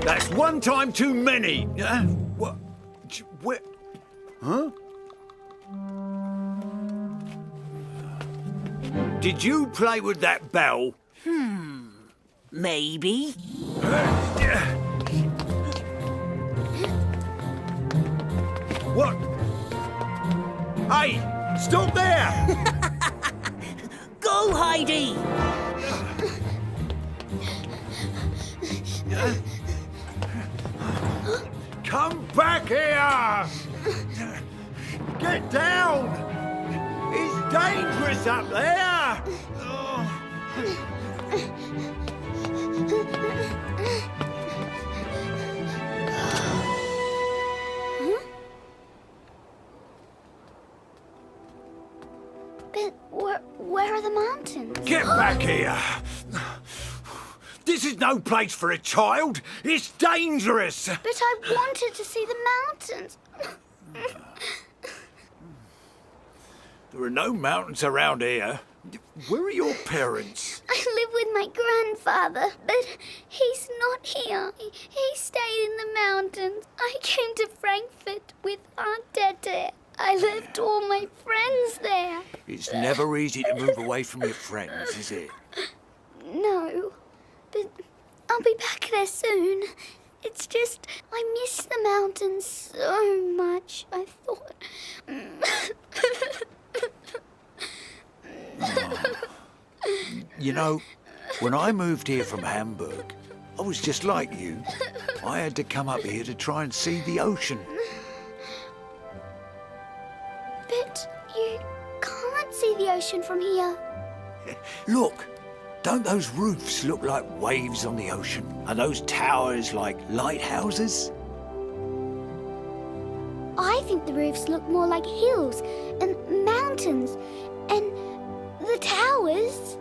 That's one time too many. What? Where? Huh? Did you play with that bell? Maybe. What? Hey, stop there! Go, Heidi! Come back here! Get down! It's dangerous up there! But where are the mountains? Get back here! This is no place for a child. It's dangerous. But I wanted to see the mountains. There are no mountains around here. Where are your parents? I live with my grandfather, but he's not here. He stayed in the mountains. I came to Frankfurt with Aunt Tete. I left all my friends there. It's never easy to move away from your friends, is it? No, but I'll be back there soon. It's just I miss the mountains so much. I thought... You know, when I moved here from Hamburg, I was just like you. I had to come up here to try and see the ocean. But you can't see the ocean from here. Look, don't those roofs look like waves on the ocean? Are those towers like lighthouses? I think the roofs look more like hills and mountains and the towers.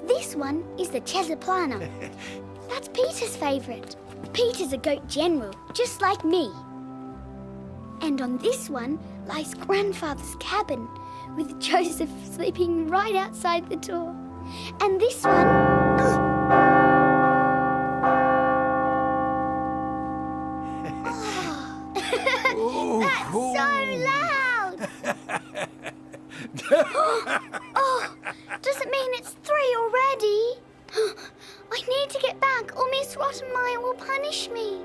This one is the Cesaplana. That's Peter's favourite. Peter's a goat general, just like me. And on this one lies Grandfather's cabin, with Joseph sleeping right outside the door. And this one... Oh, that's so loud! Oh, does it mean it's 3 already? I need to get back or Miss Rottenmeier will punish me.